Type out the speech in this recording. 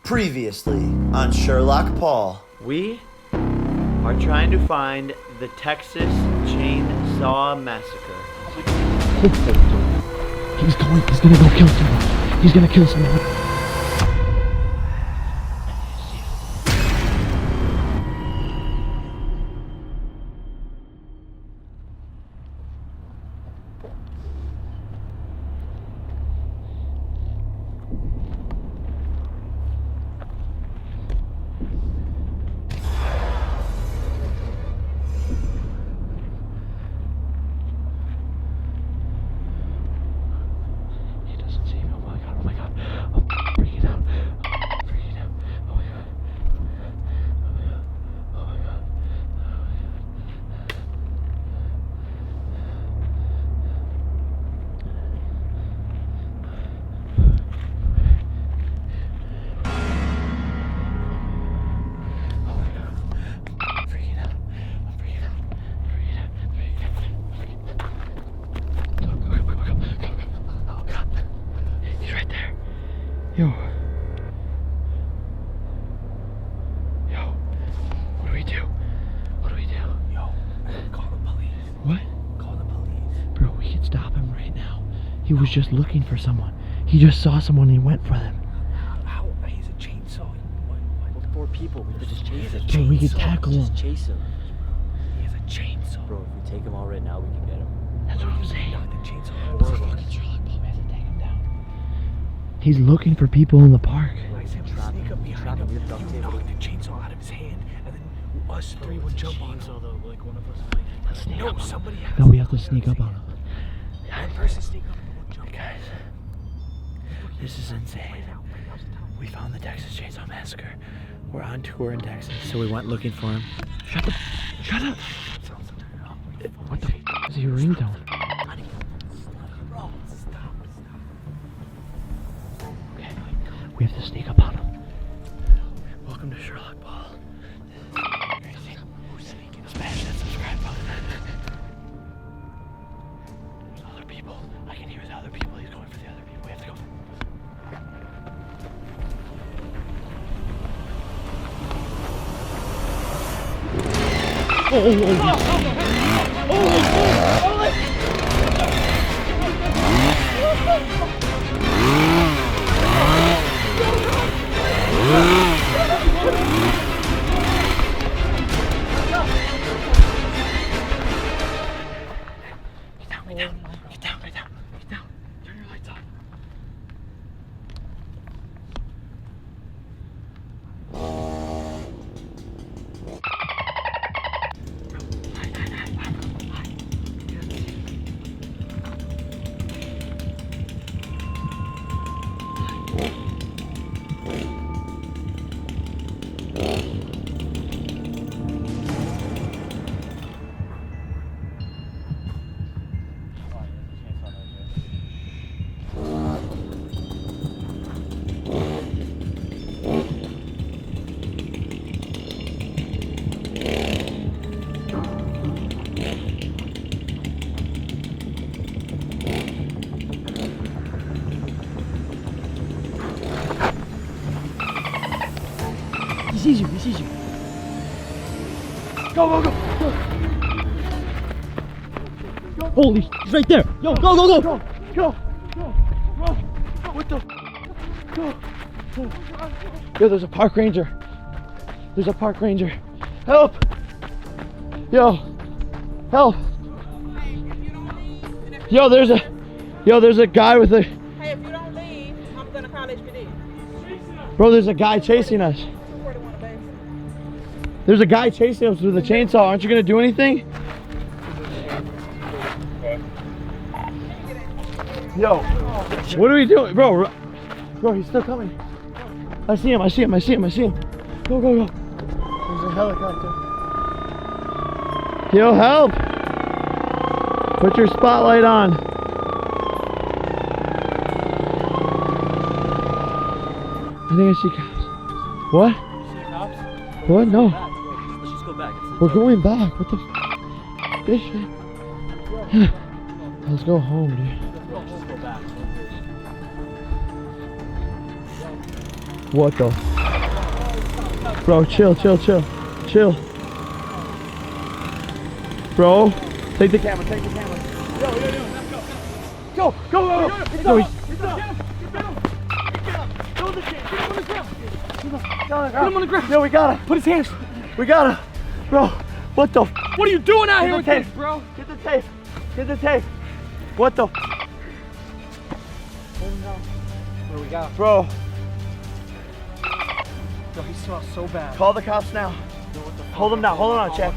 Previously on Sherlock Paul. We are trying to find the Texas Chainsaw Massacre. He's gonna go kill someone. He's gonna kill someone. Yo, what do we do? Yo, call the police. What? Call the police. Bro, we could stop him right now. He was just looking for someone. He just saw someone and he went for them. How? He's a chainsaw. We're 4 people. We could just chase him. Bro, we could tackle him. Just chase him. He has a chainsaw. Bro, if we take him all right now, we can get him. That's what I'm saying. Not the chainsaw. He's looking for people in the park. I said we sneak up behind him. You knock the chainsaw out of his hand, and then us 3 will jump on him. Though, like one of us. Let's sneak up on him. Somebody has. No, we have to sneak up on him. One person sneak up and one jump. Guys, this is insane. We found the Texas Chainsaw Massacre. We're on tour in Texas, so we went looking for him. Shut up! What the f is your ringtone? Okay, we have to sneak up on him. Welcome to Sherlock Paul. Crazy. Smash that subscribe button. There's other people. I can hear the other people. He's going for the other people. We have to go. Get down. Turn your lights off. He sees you. Go. Holy, he's right there. Yo, go. What the? Go. Yo, there's a park ranger. Help. Yo, help. Yo, there's a guy with a... Hey, if you don't leave, I'm gonna call HPD. Bro, there's a guy chasing us. There's a guy chasing us with a chainsaw. Aren't you gonna do anything? Yo, what are we doing? Bro, he's still coming. I see him. Go. There's a helicopter. Yo, help! Put your spotlight on. I think I see cops. What? You see the cops? What? No. Let's just go back. We're going back. What the f? This shit. Let's go home, dude. Let's just go back. What the? Bro, chill. Bro, take the camera. Yo, let's go. Go. He's down. Get him on the ground. Yo, we got him. Put his hands. We got him. Bro, what the? What are you doing out here with tape, this, bro? Get the tape. What the? What do we got? Bro, Yo, he smells so bad. call the cops now. Hold him down, Chad.